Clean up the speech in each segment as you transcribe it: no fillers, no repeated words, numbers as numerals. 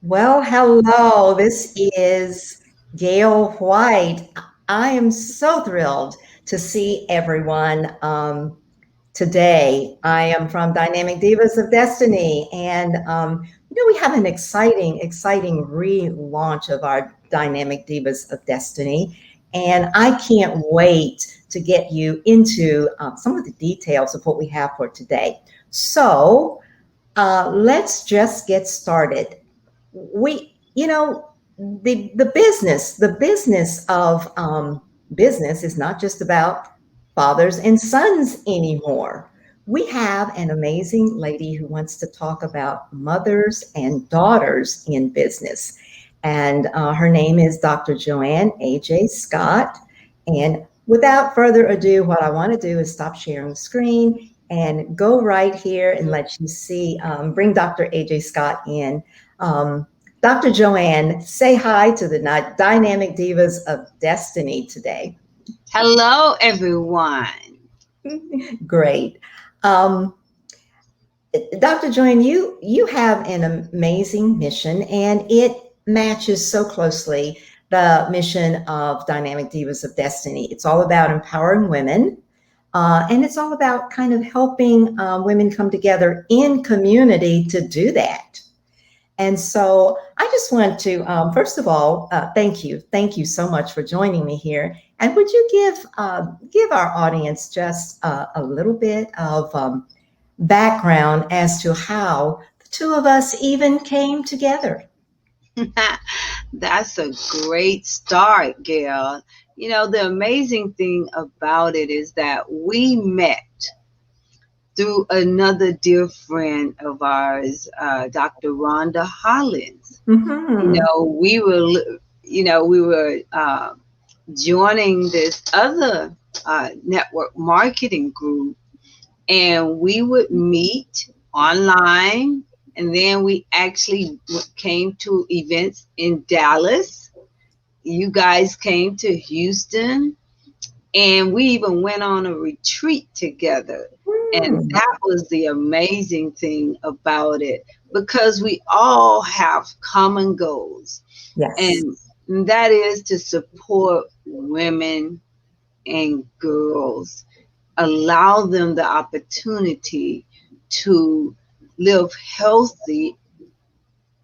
Well, hello. This is Gail White. I am so thrilled to see everyone today. I am from Dynamic Divas of Destiny, and we have an exciting relaunch of our Dynamic Divas of Destiny, and I can't wait to get you into some of the details of what we have for today. So, let's just get started. The business is not just about fathers and sons anymore. We have an amazing lady who wants to talk about mothers and daughters in business, and her name is Dr. JoAnn AJ Scott. And without further ado, what I want to do is stop sharing the screen and go right here and let you see, bring Dr. AJ Scott in. Dr. JoAnn, say hi to the Dynamic Divas of Destiny today. Hello, everyone. Great. Um, Dr. JoAnn, you have an amazing mission, and it matches so closely the mission of Dynamic Divas of Destiny. It's all about empowering women, and it's all about kind of helping women come together in community to do that. And so I just want to, first of all, thank you so much for joining me here. And would you give our audience just a little bit of background as to how the two of us even came together? That's a great start, Gail. The amazing thing about it is that we met through another dear friend of ours, Dr. Rhonda Hollins. Mm-hmm. We were joining this other network marketing group, and we would meet online, and then we actually came to events in Dallas. You guys came to Houston, and we even went on a retreat together. And Mm. that was the amazing thing about it, because we all have common goals, Yes. and that is to support women and girls, allow them the opportunity to live healthy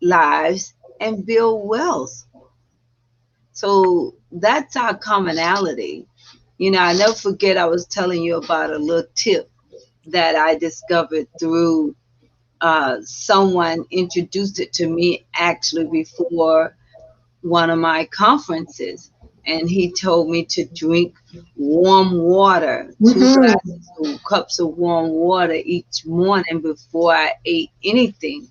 lives and build wealth. So that's our commonality. I never forget, I was telling you about a little tip that I discovered through someone introduced it to me actually before one of my conferences. And he told me to drink warm water, Mm-hmm. 2 cups of warm water each morning before I ate anything.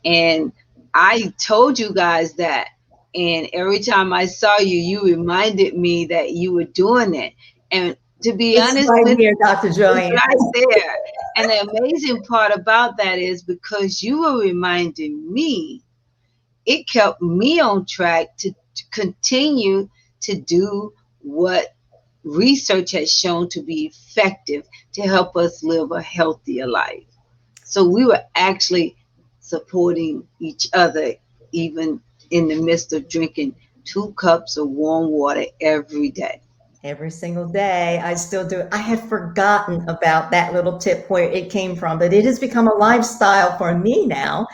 And I told you guys that. And every time I saw you, you reminded me that you were doing it. And to be It's honest right with here, Dr. you, it's JoAnn. right there. And the amazing part about that is because you were reminding me, it kept me on track to continue to do what research has shown to be effective to help us live a healthier life. So we were actually supporting each other, even in the midst of drinking 2 cups of warm water every day. Every single day. I still do. I had forgotten about that little tip where it came from, but it has become a lifestyle for me now.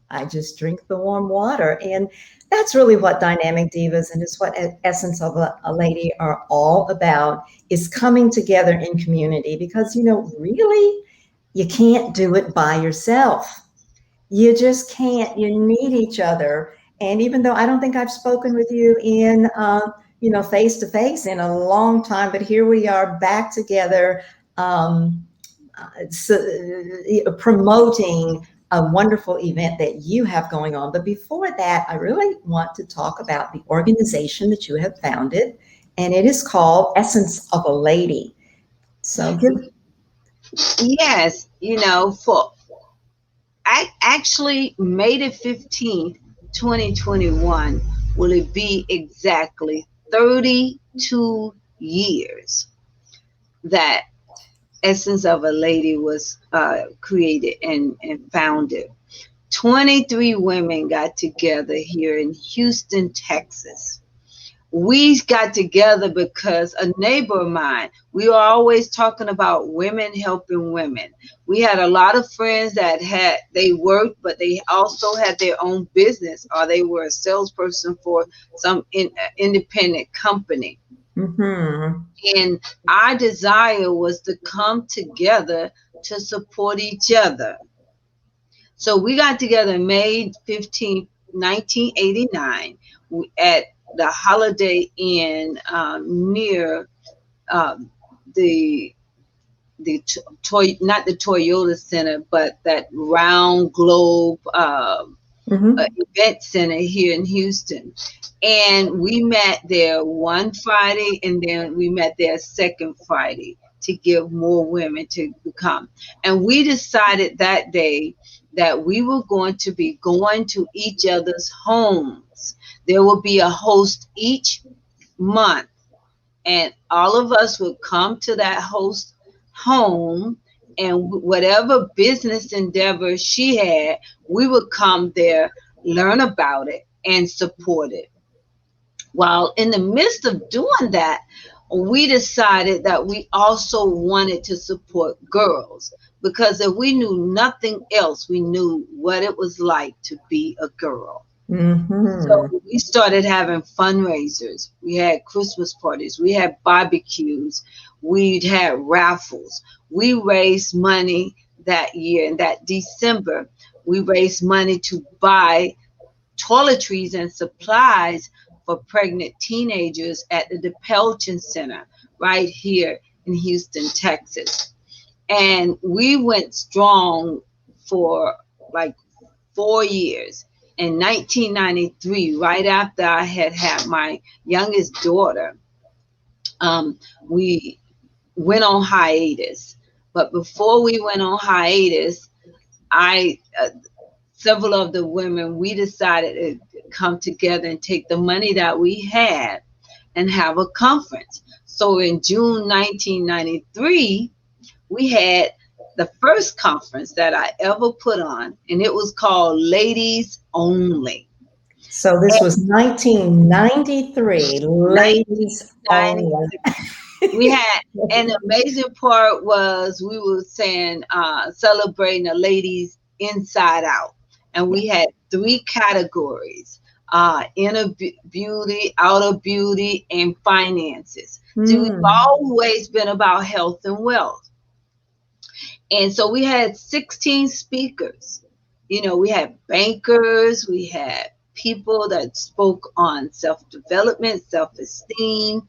I just drink the warm water. And that's really what Dynamic Divas and it's what Essence of a Lady are all about, is coming together in community because, really, you can't do it by yourself. You just can't. You need each other. And even though I don't think I've spoken with you in, face to face in a long time, but here we are back together, um, so, promoting a wonderful event that you have going on. But before that, I really want to talk about the organization that you have founded, and it is called Essence of a Lady. So give. Yes, for I actually made it 15th, 2021. Will it be exactly 32 years that Essence of a Lady was created and founded? 23 women got together here in Houston, Texas. We got together because a neighbor of mine, we were always talking about women helping women. We had a lot of friends that they worked, but they also had their own business, or they were a salesperson for some independent company. Mm-hmm. And our desire was to come together to support each other. So we got together May 15th, 1989 at the Holiday Inn near um, the not the Toyota Center, but that round globe Mm-hmm. event center here in Houston. And we met there one Friday, and then we met there second Friday to give more women to come. And we decided that day that we were going to be going to each other's homes. There will be a host each month, and all of us would come to that host home, and whatever business endeavor she had, we would come there, learn about it, and support it. While in the midst of doing that, we decided that we also wanted to support girls, because if we knew nothing else, we knew what it was like to be a girl. Mm-hmm. So we started having fundraisers. We had Christmas parties. We had barbecues. We had raffles. We raised money that year. In that December, we raised money to buy toiletries and supplies for pregnant teenagers at the DePelchin Center right here in Houston, Texas. And we went strong for like 4 years. In 1993, right after I had had my youngest daughter, we went on hiatus. But before we went on hiatus, I several of the women, we decided to come together and take the money that we had and have a conference. So in June 1993, we had the first conference that I ever put on, and it was called Ladies Only. So this was 1993, ladies only. 1993. We had, and the amazing part was we were saying, celebrating the ladies inside out. And we had three categories: inner beauty, outer beauty, and finances. So we've Mm. always been about health and wealth. And so we had 16 speakers. You know, we had bankers, we had people that spoke on self development, self esteem.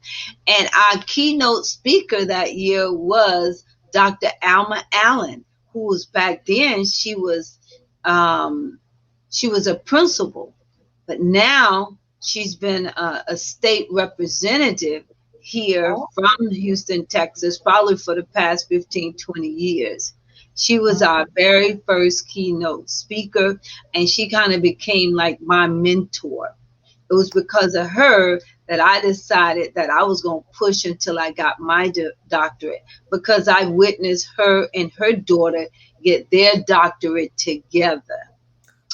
And our keynote speaker that year was Dr. Alma Allen, who was back then, um, she was a principal, but now she's been a state representative here Oh, from Houston, Texas, probably for the past 15, 20 years. She was our very first keynote speaker, and she kind of became like my mentor. It was because of her that I decided that I was going to push until I got my doctorate, because I witnessed her and her daughter get their doctorate together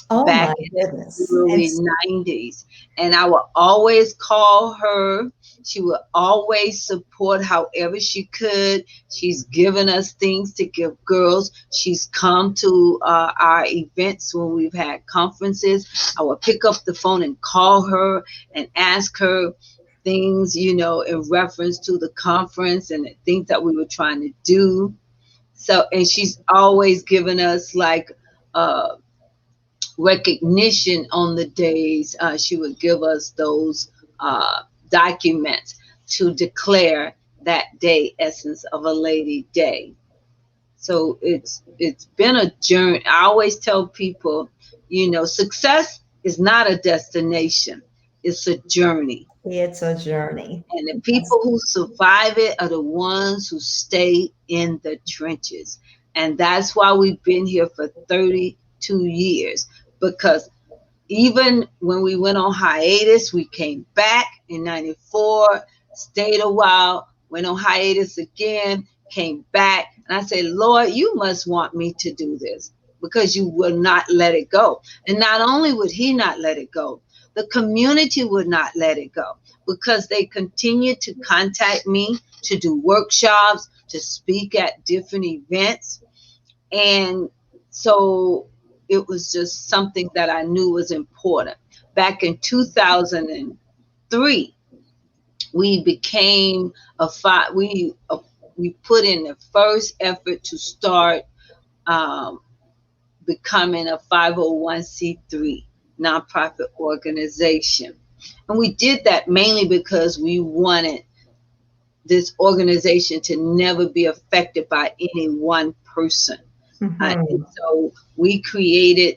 oh back my in the goodness. And early 90s. And I would always call her. She would always support however she could. She's given us things to give girls. She's come to our events when we've had conferences. I would pick up the phone and call her and ask her things, you know, in reference to the conference and the things that we were trying to do. So, and she's always given us like, uh, recognition on the days. She would give us those documents to declare that day, Essence of a Lady Day. So it's been a journey. I always tell people, you know, success is not a destination; it's a journey. it's a journey. And the That's people who survive it are the ones who stay in the trenches. And that's why we've been here for 32 years, because even when we went on hiatus, we came back in 94, stayed a while, went on hiatus again, came back. And I said, Lord, you must want me to do this. because you will not let it go. And not only would he not let it go, the community would not let it go, because they continued to contact me to do workshops, to speak at different events. And so it was just something that I knew was important. Back in 2003, we became we put in the first effort to start um, becoming a 501c3 nonprofit organization. And we did that mainly because we wanted this organization to never be affected by any one person. And Mhm. so we created,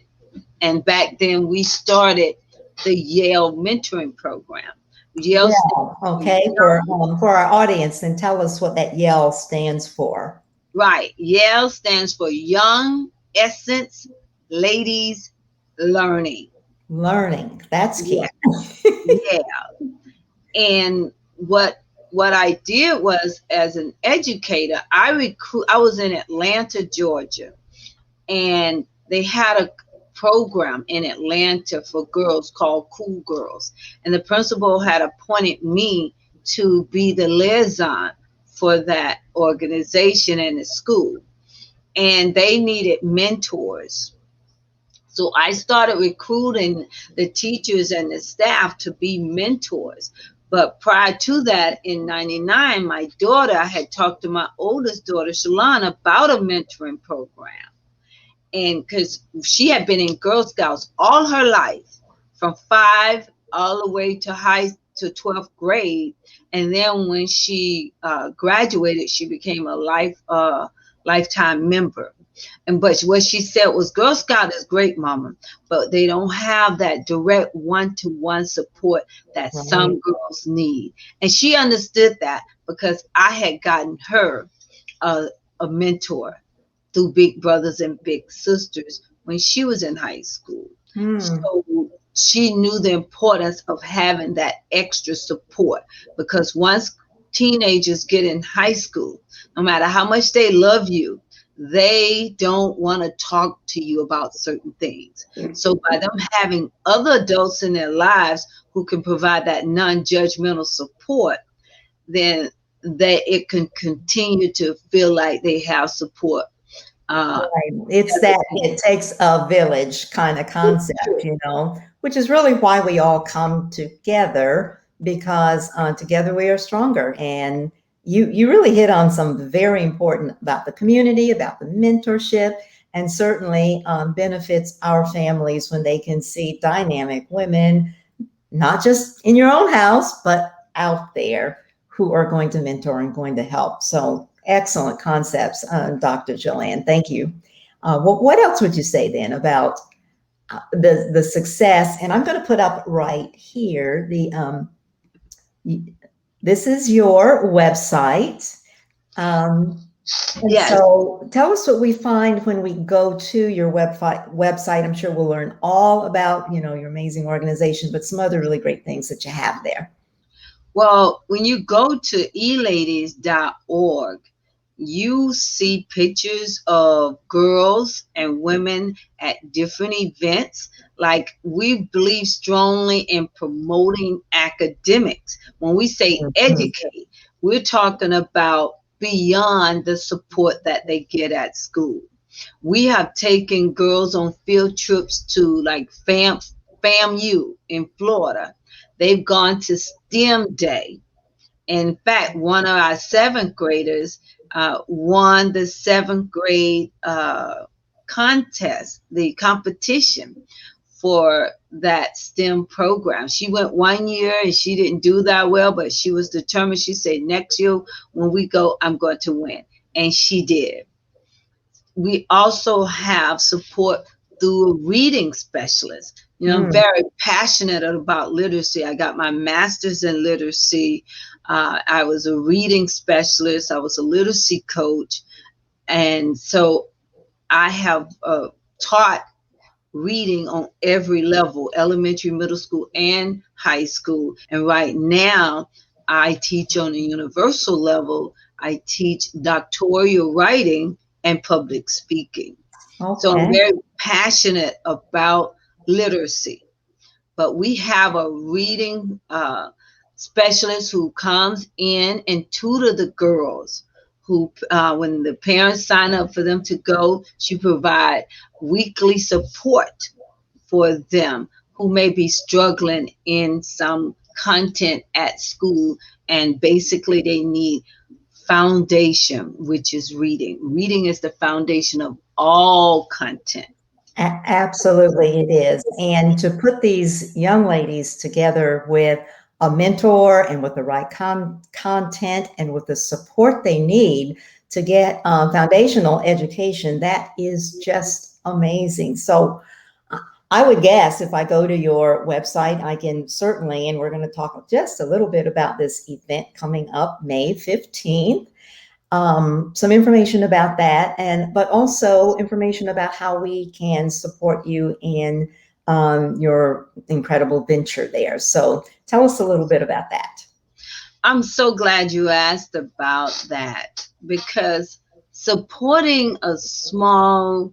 and back then we started the Yale mentoring program. Yale stands Yeah. for Okay. Young, For our audience, then tell us what that Yell stands for. right. Yale stands for Young Essence Ladies Learning. Learning. That's Yeah, key. yeah. And what I did was, as an educator, I was in Atlanta, Georgia, and they had a program in Atlanta for girls called Cool Girls. And the principal had appointed me to be the liaison for that organization in the school. And they needed mentors. So I started recruiting the teachers and the staff to be mentors. But prior to that, in 99, my daughter, I had talked to my oldest daughter, Shalon, about a mentoring program. And because she had been in Girl Scouts all her life, from 5 all the way to high to 12th grade. And then when she graduated, she became a lifetime member. And but what she said was, Girl Scout is great, Mama, but they don't have that direct one-to-one support that Right. some girls need. And she understood that because I had gotten her a, a mentor through Big Brothers and Big Sisters when she was in high school. Hmm. So she knew the importance of having that extra support, because once teenagers get in high school, no matter how much they love you, they don't want to talk to you about certain things. So by them having other adults in their lives who can provide that non-judgmental support, then that it can continue to feel like they have support. Uh, Right. It's as a that it takes a village kind of concept, teacher. which is really why we all come together because together we are stronger. And you really hit on some very important about the community, about the mentorship, and certainly benefits our families when they can see dynamic women not just in your own house, but out there who are going to mentor and going to help. So excellent concepts, Dr. JoAnn. Thank you. What else would you say then about the success? And I'm going to put up right here this is your website. Um, and Yes. so tell us what we find when we go to your website. I'm sure we'll learn all about, your amazing organization, but some other really great things that you have there. Well, when you go to eladies.org, you see pictures of girls and women at different events. Like, we believe strongly in promoting academics. When we say Mhm. educate, we're talking about beyond the support that they get at school. We have taken girls on field trips to, like, FAMU in Florida. They've gone to STEM Day. In fact, one of our seventh graders won the seventh grade contest, the competition for that STEM program. She went 1 year and she didn't do that well, but she was determined. She said, next year when we go, I'm going to win. And she did. We also have support through a reading specialist. I'm Mm. very passionate about literacy. I got my master's in literacy. I was a reading specialist. I was a literacy coach. And so I have taught reading on every level, elementary, middle school, and high school. And right now, I teach on a universal level. I teach doctoral writing and public speaking. So I'm Okay. very passionate about literacy. But we have a reading specialist who comes in and tutor the girls. Who, when the parents sign up for them to go, she provide weekly support for them who may be struggling in some content at school, and basically they need foundation, which is reading. Reading is the foundation of all content. Absolutely, it is. And to put these young ladies together with a mentor and with the right content and with the support they need to get foundational education, that is just amazing. So I would guess if I go to your website, I can certainly, and we're going to talk just a little bit about this event coming up May 15th, some information about that, and but also information about how we can support you in your incredible venture there. So tell us a little bit about that. I'm so glad you asked about that, because supporting a small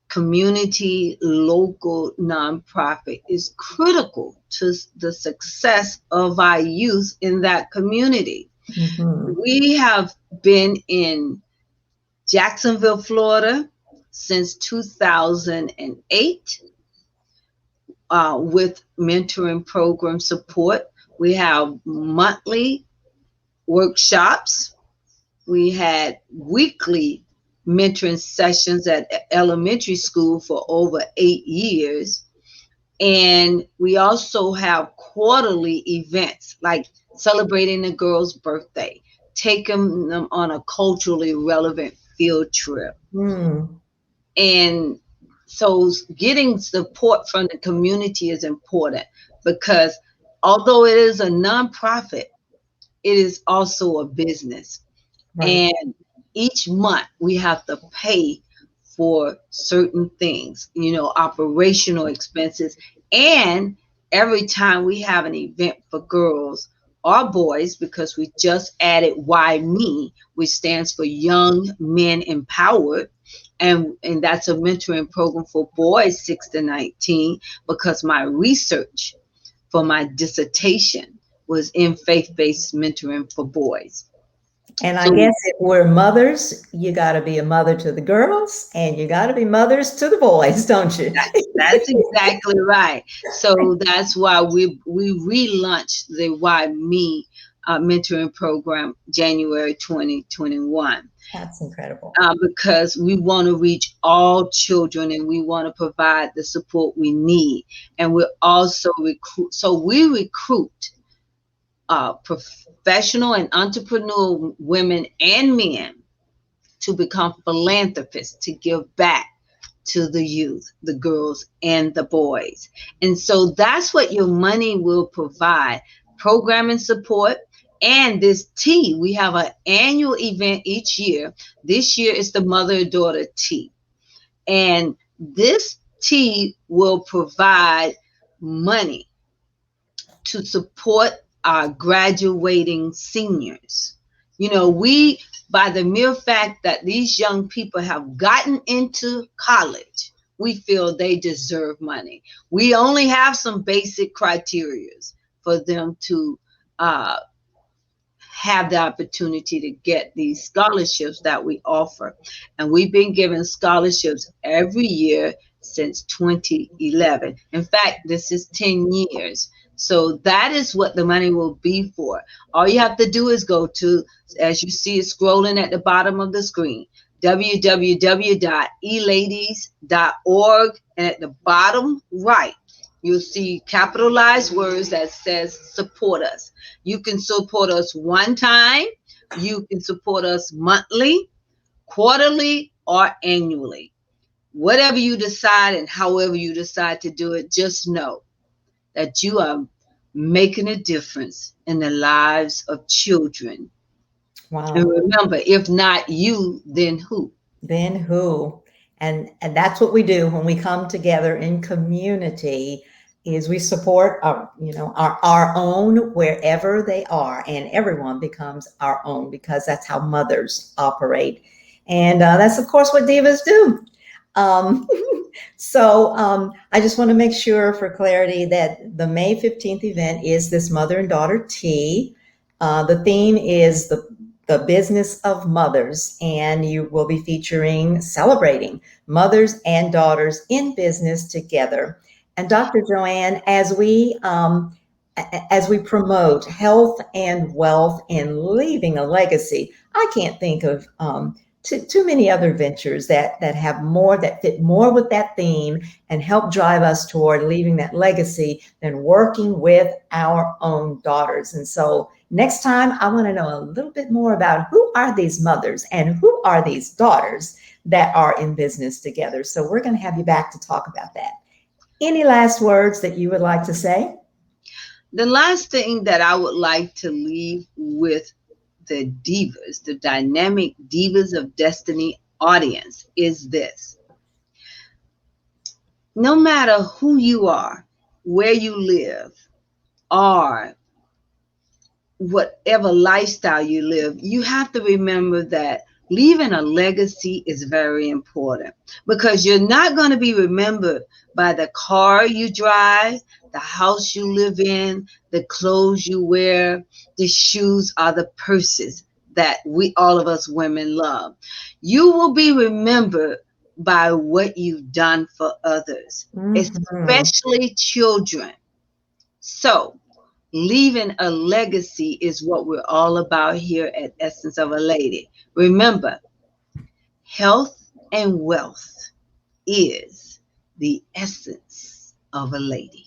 community, local nonprofit is critical to the success of our youth in that community. Mhm. We have been in Jacksonville, Florida since 2008 with mentoring program support. We have monthly workshops. We had weekly mentoring sessions at elementary school for over 8 years. And we also have quarterly events like celebrating the girl's birthday, taking them on a culturally relevant field trip. Mm, And so getting support from the community is important, because although it is a nonprofit, it is also a business. right. And each month we have to pay for certain things, operational expenses. And every time we have an event for girls or boys, because we just added Why Me, which stands for Young Men Empowered. And that's a mentoring program for boys 6 to 19, because my research for my dissertation was in faith-based mentoring for boys. And I So guess if we're mothers, you got to be a mother to the girls and you got to be mothers to the boys, don't you? that's exactly right. So that's why we relaunched the Why Me mentoring program January 2021, That's incredible. because we want to reach all children and we want to provide the support we need. And we're also recruit. So we recruit professional and entrepreneurial women and men to become philanthropists, to give back to the youth, the girls and the boys. And so that's what your money will provide: programming support. And this tea, we have an annual event each year. This year is the mother-daughter tea. And this tea will provide money to support our graduating seniors. We, by the mere fact that these young people have gotten into college, we feel they deserve money. We only have some basic criterias for them to uh, have the opportunity to get these scholarships that we offer. And we've been giving scholarships every year since 2011. In fact, this is 10 years. So that is what the money will be for. All you have to do is go to, as you see it scrolling at the bottom of the screen, www.eladies.org. And at the bottom right, you'll see capitalized words that says support us. You can support us one time. You can support us monthly, quarterly, or annually. Whatever you decide and however you decide to do it, just know that you are making a difference in the lives of children. And Wow. remember, if not you, then who? Then who? And that's what we do when we come together in community is we support our own wherever they are, and everyone becomes our own because that's how mothers operate. And that's of course what divas do. Um, so I just want to make sure for clarity that the May 15th event is this mother and daughter tea. The theme is the business of mothers, and you will be featuring celebrating mothers and daughters in business together. And Dr. JoAnn, as we promote health and wealth and leaving a legacy, I can't think of too many other ventures that have more that fit more with that theme and help drive us toward leaving that legacy than working with our own daughters. And so next time I want to know a little bit more about who are these mothers and who are these daughters that are in business together. So we're going to have you back to talk about that. Any last words that you would like to say? The last thing that I would like to leave with the divas, the dynamic divas of destiny audience, is this: no matter who you are, where you live, or whatever lifestyle you live, you have to remember that leaving a legacy is very important, because you're not going to be remembered by the car you drive, the house you live in, the clothes you wear, the shoes, or the purses that we, all of us women, love. You will be remembered by what you've done for others, Mm-hmm. especially children. So leaving a legacy is what we're all about here at Essence of a Lady. Remember, health and wealth is the essence of a lady.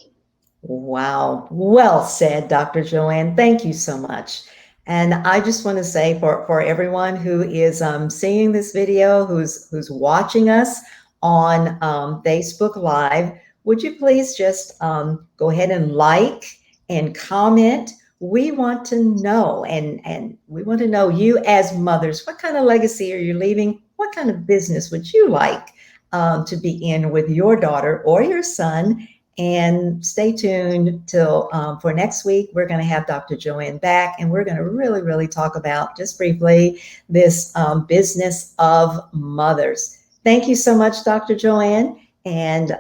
Wow. Well said, Dr. JoAnn. Thank you so much. And I just want to say for everyone who is seeing this video, who's watching us on Facebook Live, would you please just go ahead and like and comment? We want to know, and we want to know you as mothers. What kind of legacy are you leaving? What kind of business would you like to be in with your daughter or your son? And stay tuned till for next week. We're going to have Dr. JoAnn back, and we're going to really, really talk about just briefly this business of mothers. Thank you so much, Dr. JoAnn. And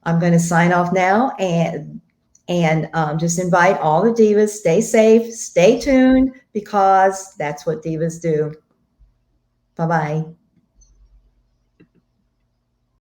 I'm going to sign off now and just invite all the divas, stay safe, stay tuned, because that's what divas do. Bye bye.